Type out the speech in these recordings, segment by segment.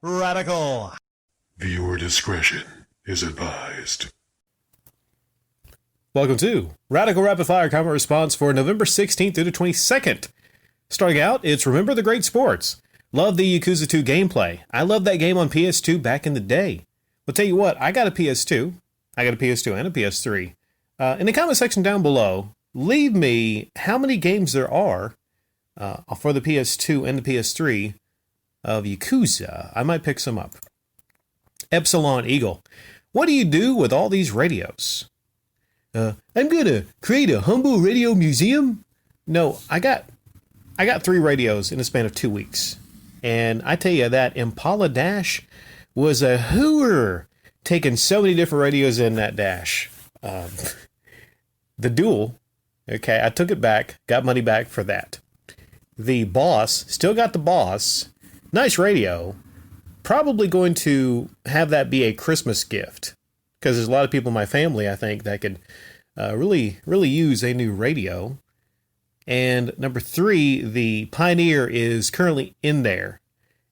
Radical. Viewer discretion is advised. Welcome to Radical Rapid Fire Comment Response for November 16th through the 22nd. Starting out, it's Remember the Great Sports. Love the Yakuza 2 gameplay. I loved that game on PS2 back in the day. But tell you what, I got a PS2. I got a PS2 and a PS3. In the comment section down below, leave me how many games there are for the PS2 and the PS3 of Yakuza. I might pick some up. Epsilon Eagle. What do you do with all these radios? I'm gonna create a humble radio museum. No, I got 3 radios in the span of 2 weeks. And I tell you that Impala Dash was a hooer, taking so many different radios in that Dash. The Dual, okay, I took it back, got money back for that. The Boss, still got the Boss. Nice radio. Probably going to have that be a Christmas gift, because there's a lot of people in my family, I think, that could really use a new radio. And number 3, the Pioneer is currently in there.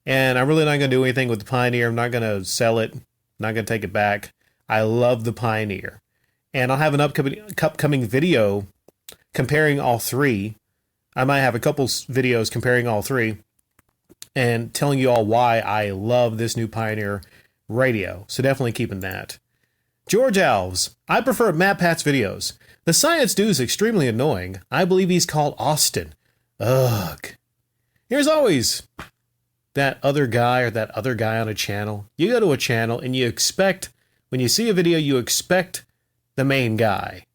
And I'm really not going to do anything with the Pioneer. I'm not going to sell it. I'm not going to take it back. I love the Pioneer. And I'll have an upcoming video comparing all 3. I might have a couple videos comparing all 3 and telling you all why I love this new Pioneer radio. So definitely keeping that. George Alves. I prefer Matt Pat's videos. The science dude is extremely annoying. I believe he's called Austin. Ugh. Here's always that other guy on a channel. You go to a channel and you expect, when you see a video, you expect the main guy.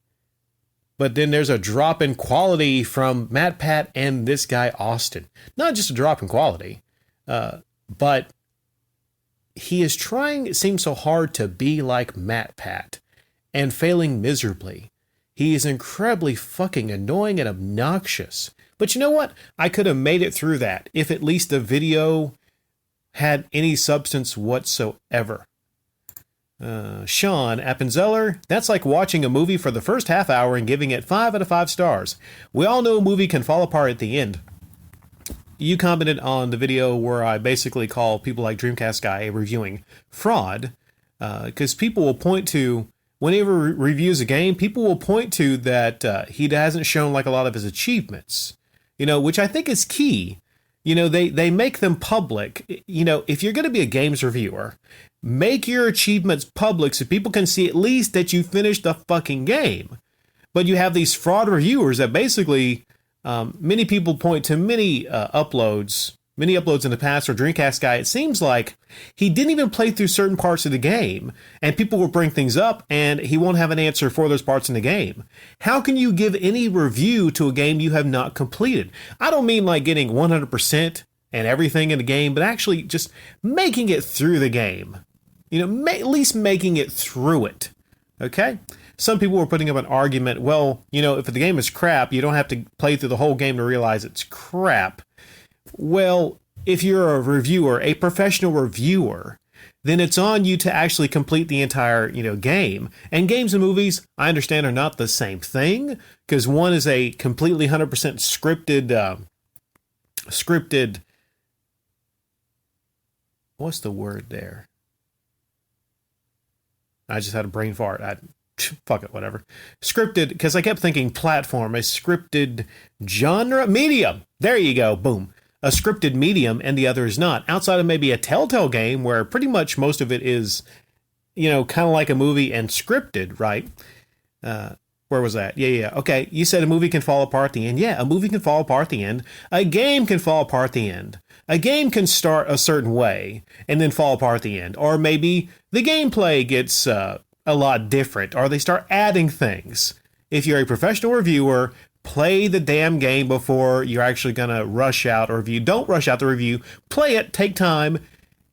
But then there's a drop in quality from Matt Pat and this guy Austin. Not just a drop in quality, but he is trying, it seems so hard, to be like Matt Pat and failing miserably. He is incredibly fucking annoying and obnoxious. But you know what? I could have made it through that if at least the video had any substance whatsoever. Sean Appenzeller, that's like watching a movie for the first half hour and giving it 5 out of 5 stars. We all know a movie can fall apart at the end. You commented on the video where I basically call people like Dreamcast Guy reviewing fraud, because people will point to, whenever reviews a game, people will point to that he hasn't shown like a lot of his achievements, which I think is key. They make them public. If you're going to be a games reviewer, make your achievements public so people can see at least that you finished the fucking game. But you have these fraud reviewers that basically, many people point to many uploads in the past for Dreamcast Guy. It seems like he didn't even play through certain parts of the game, and people will bring things up and he won't have an answer for those parts in the game. How can you give any review to a game you have not completed? I don't mean like getting 100% and everything in the game, but actually just making it through the game. At least making it through it. Okay? Some people were putting up an argument, well, if the game is crap, you don't have to play through the whole game to realize it's crap. Well, if you're a reviewer, a professional reviewer, then it's on you to actually complete the entire, game. And games and movies, I understand, are not the same thing, because one is a completely 100% scripted, what's the word there? I just had a brain fart. Fuck it, whatever. Scripted, because I kept thinking platform, a scripted genre, medium. There you go, boom. A scripted medium, and the other is not. Outside of maybe a Telltale game where pretty much most of it is, kind of like a movie and scripted, right? Where was that? Yeah. Okay, you said a movie can fall apart at the end. Yeah, a movie can fall apart at the end. A game can fall apart at the end. A game can start a certain way and then fall apart at the end. Or maybe the gameplay gets a lot different, or they start adding things. If you're a professional reviewer, play the damn game before you're actually going to rush out a review. Don't rush out the review. Play it, take time,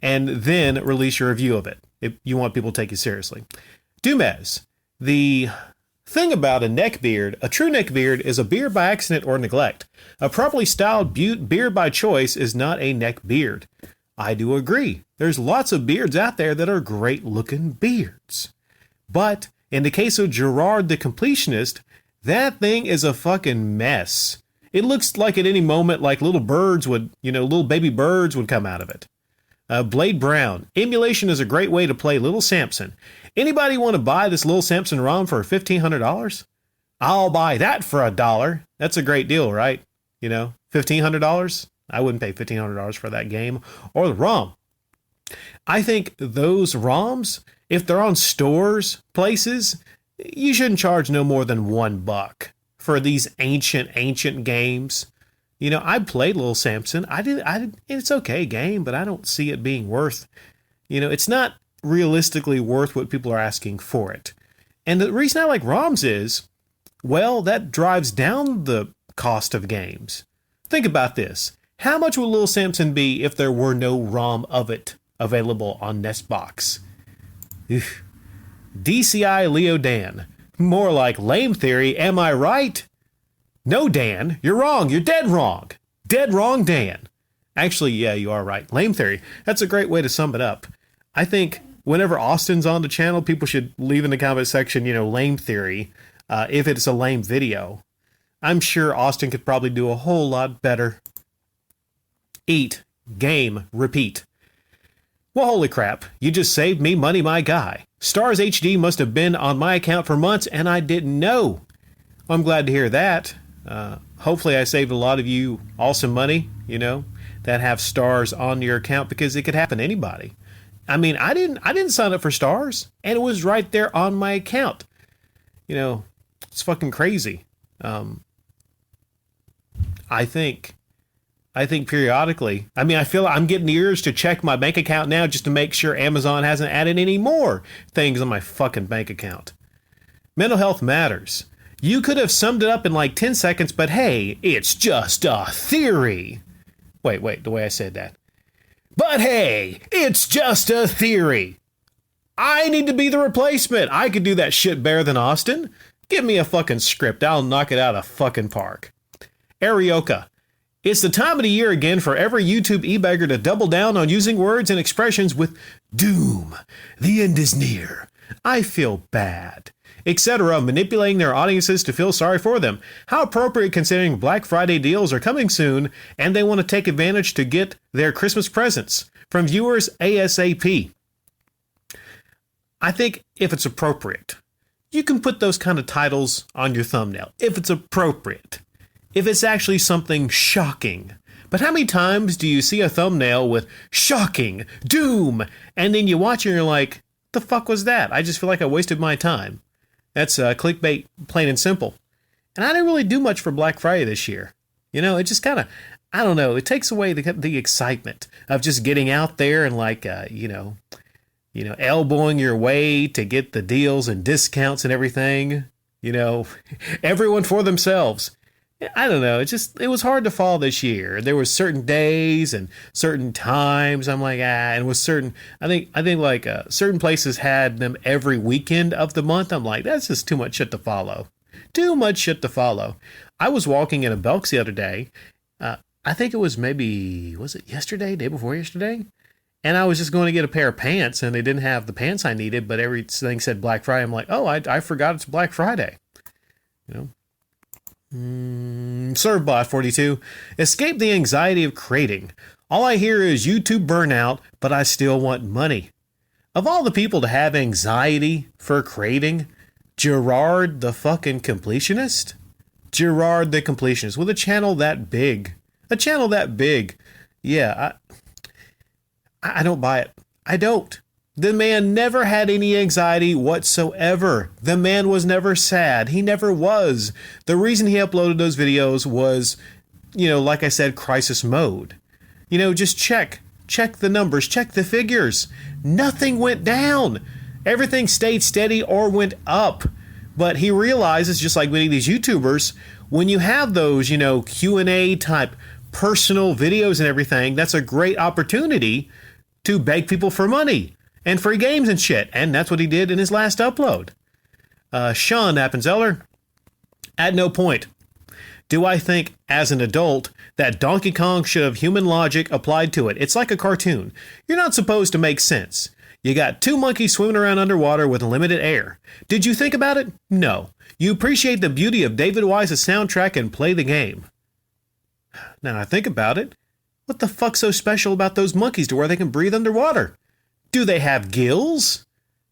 and then release your review of it if you want people to take you seriously. Dumez, the thing about a neckbeard, a true neckbeard is a beard by accident or neglect. A properly styled beard by choice is not a neckbeard. I do agree. There's lots of beards out there that are great looking beards. But in the case of Gerard the Completionist, that thing is a fucking mess. It looks like at any moment like little birds would, little baby birds would come out of it. Blade Brown, emulation is a great way to play Little Samson. Anybody want to buy this Little Samson ROM for $1,500? I'll buy that for $1. That's a great deal, right? You know, $1,500? I wouldn't pay $1,500 for that game or the ROM. I think those ROMs, if they're on stores, places, you shouldn't charge no more than $1 for these ancient games. You know, I played Little Samson. It's okay game, but I don't see it being worth, you know, it's not realistically worth what people are asking for it. And the reason I like ROMs is, well, that drives down the cost of games. Think about this. How much would Little Samson be if there were no ROM of it available on Nestbox? DCI Leo Dan. More like lame theory, am I right? No, Dan, you're wrong. You're dead wrong. Dead wrong, Dan. Actually, yeah, you are right. Lame theory. That's a great way to sum it up. I think whenever Austin's on the channel, people should leave in the comment section, you know, lame theory, if it's a lame video. I'm sure Austin could probably do a whole lot better. Eat, game, repeat. Well, holy crap, you just saved me money, my guy. Stars HD must have been on my account for months and I didn't know. Well, I'm glad to hear that. Hopefully I saved a lot of you awesome money, you know, that have Stars on your account, because it could happen to anybody. I mean, I didn't sign up for Stars, and it was right there on my account. You know, it's fucking crazy. I think periodically, I mean, I feel like I'm getting the urge to check my bank account now just to make sure Amazon hasn't added any more things on my fucking bank account. Mental health matters. You could have summed it up in like 10 seconds, but hey, it's just a theory. Wait, the way I said that. But hey, it's just a theory. I need to be the replacement. I could do that shit better than Austin. Give me a fucking script. I'll knock it out of fucking park. Arioka. It's the time of the year again for every YouTube e-bagger to double down on using words and expressions with doom. The end is near. I feel bad, etc., manipulating their audiences to feel sorry for them. How appropriate considering Black Friday deals are coming soon and they want to take advantage to get their Christmas presents from viewers ASAP. I think if it's appropriate, you can put those kind of titles on your thumbnail. If it's appropriate. If it's actually something shocking. But how many times do you see a thumbnail with shocking, doom, and then you watch it and you're like, the fuck was that? I just feel like I wasted my time. That's clickbait, plain and simple. And I didn't really do much for Black Friday this year. You know, it just kind of, I don't know, it takes away the excitement of just getting out there and like, elbowing your way to get the deals and discounts and everything. You know, everyone for themselves. I don't know. It was hard to follow this year. There were certain days and certain times. I'm like, and with certain, I think like certain places had them every weekend of the month. I'm like, that's just too much shit to follow. Too much shit to follow. I was walking in a Belk's the other day. I think it was was it yesterday, day before yesterday? And I was just going to get a pair of pants and they didn't have the pants I needed, but everything said Black Friday. I'm like, oh, I forgot it's Black Friday. You know? Servbot42. Escape the anxiety of creating. All I hear is YouTube burnout, but I still want money. Of all the people to have anxiety for creating, Gerard the fucking completionist? Gerard the completionist with a channel that big. A channel that big. Yeah, I don't buy it. I don't. The man never had any anxiety whatsoever. The man was never sad. He never was. The reason he uploaded those videos was, you know, like I said, crisis mode. You know, just check the numbers, check the figures. Nothing went down. Everything stayed steady or went up. But he realizes, just like many of these YouTubers, when you have those, you know, Q&A type personal videos and everything, that's a great opportunity to beg people for money. And free games and shit. And that's what he did in his last upload. Sean Appenzeller. At no point do I think, as an adult, that Donkey Kong should have human logic applied to it. It's like a cartoon. You're not supposed to make sense. You got two monkeys swimming around underwater with limited air. Did you think about it? No. You appreciate the beauty of David Wise's soundtrack and play the game. Now I think about it. What the fuck's so special about those monkeys to where they can breathe underwater? Do they have gills?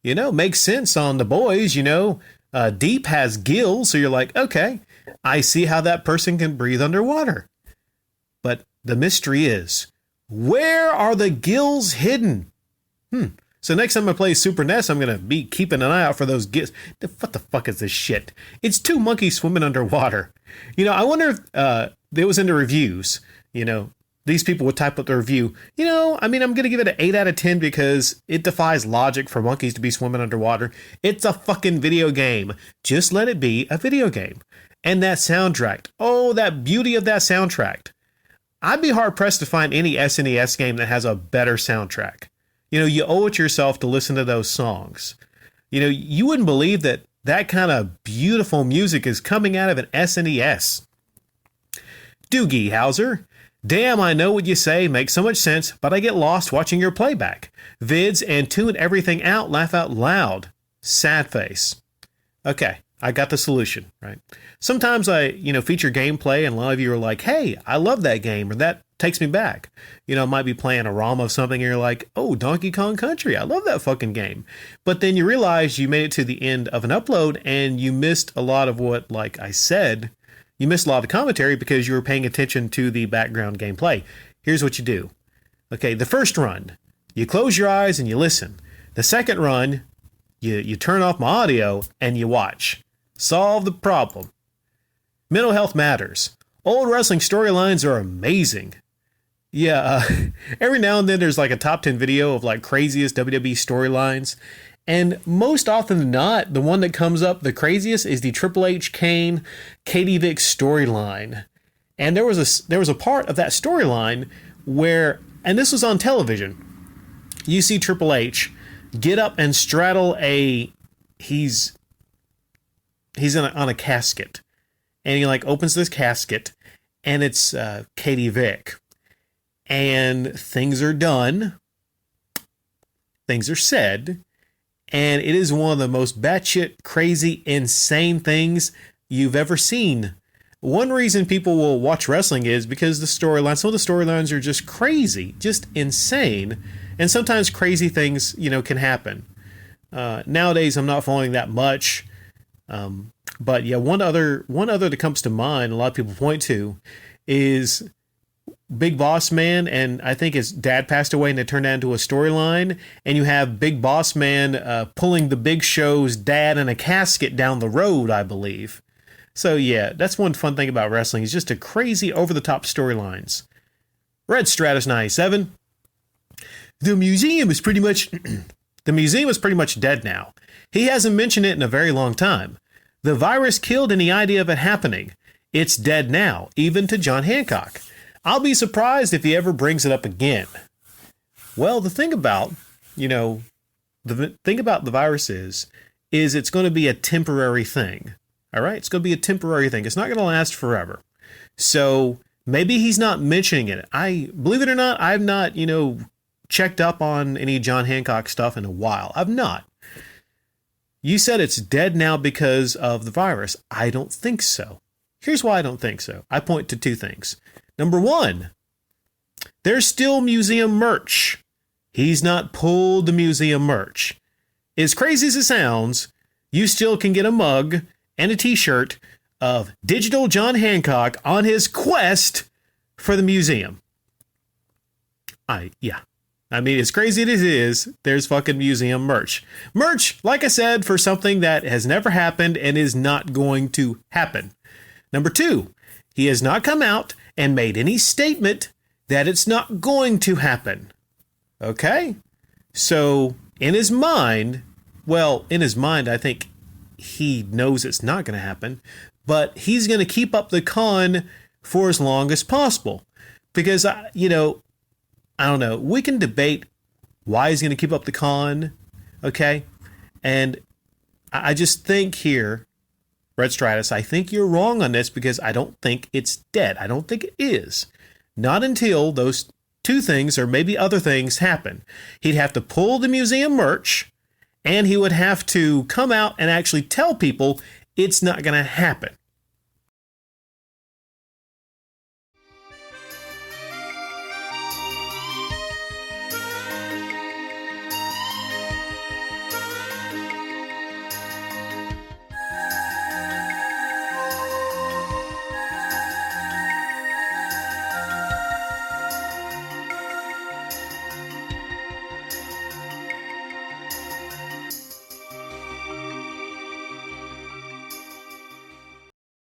Makes sense on the boys, Deep has gills, so you're like, okay, I see how that person can breathe underwater. But the mystery is, where are the gills hidden? So next time I play Super NES, I'm going to be keeping an eye out for those gills. What the fuck is this shit? It's two monkeys swimming underwater. I wonder if it was in the reviews, these people would type up the review. I'm going to give it an 8 out of 10 because it defies logic for monkeys to be swimming underwater. It's a fucking video game. Just let it be a video game. And that soundtrack. Oh, that beauty of that soundtrack. I'd be hard pressed to find any SNES game that has a better soundtrack. You owe it to yourself to listen to those songs. You wouldn't believe that kind of beautiful music is coming out of an SNES. Doogie Howser. Damn, I know what you say, makes so much sense, but I get lost watching your playback. Vids and tune everything out, laugh out loud. Sad face. Okay, I got the solution, right? Sometimes I, feature gameplay and a lot of you are like, hey, I love that game, or that takes me back. I might be playing a ROM of something and you're like, oh, Donkey Kong Country, I love that fucking game. But then you realize you made it to the end of an upload and you missed a lot of what, like I said, you missed a lot of commentary because you were paying attention to the background gameplay. Here's what you do. Okay, the first run, you close your eyes and you listen. The second run, you turn off my audio and you watch. Solve the problem. Mental health matters. Old wrestling storylines are amazing. Yeah, every now and then there's like a top 10 video of like craziest WWE storylines. And most often than not, the one that comes up the craziest is the Triple H Kane Katie Vick storyline. And there was a part of that storyline where, and this was on television, you see Triple H get up and straddle he's on a casket. And he like opens this casket and it's Katie Vick. And things are done. Things are said. And it is one of the most batshit crazy, insane things you've ever seen. One reason people will watch wrestling is because some of the storylines are just crazy, just insane. And sometimes crazy things, can happen. Nowadays, I'm not following that much. But yeah, one other that comes to mind, a lot of people point to, is Big Boss Man, and I think his dad passed away and they turned that into a storyline, and you have Big Boss Man pulling the Big Show's dad in a casket down the road, I believe. So yeah, that's one fun thing about wrestling, is just a crazy over-the-top storylines. Red Stratus 97. The museum is pretty much dead now. He hasn't mentioned it in a very long time. The virus killed any idea of it happening. It's dead now, even to John Hancock. I'll be surprised if he ever brings it up again. Well, the thing about the virus is it's going to be a temporary thing. All right? It's going to be a temporary thing. It's not going to last forever. So maybe he's not mentioning it. Believe it or not, I've not, checked up on any John Hancock stuff in a while. I've not. You said it's dead now because of the virus. I don't think so. Here's why I don't think so. I point to two things. Number one, there's still museum merch. He's not pulled the museum merch. As crazy as it sounds, you still can get a mug and a t-shirt of digital John Hancock on his quest for the museum. I mean, as crazy as it is, there's fucking museum merch. Merch, like I said, for something that has never happened and is not going to happen. Number two, he has not come out and made any statement that it's not going to happen. Okay? So, in his mind, I think he knows it's not going to happen, but he's going to keep up the con for as long as possible. Because, I don't know. We can debate why he's going to keep up the con, okay? And I just think here, Red Stratus, I think you're wrong on this because I don't think it's dead. I don't think it is. Not until those two things or maybe other things happen. He'd have to pull the museum merch and he would have to come out and actually tell people it's not going to happen.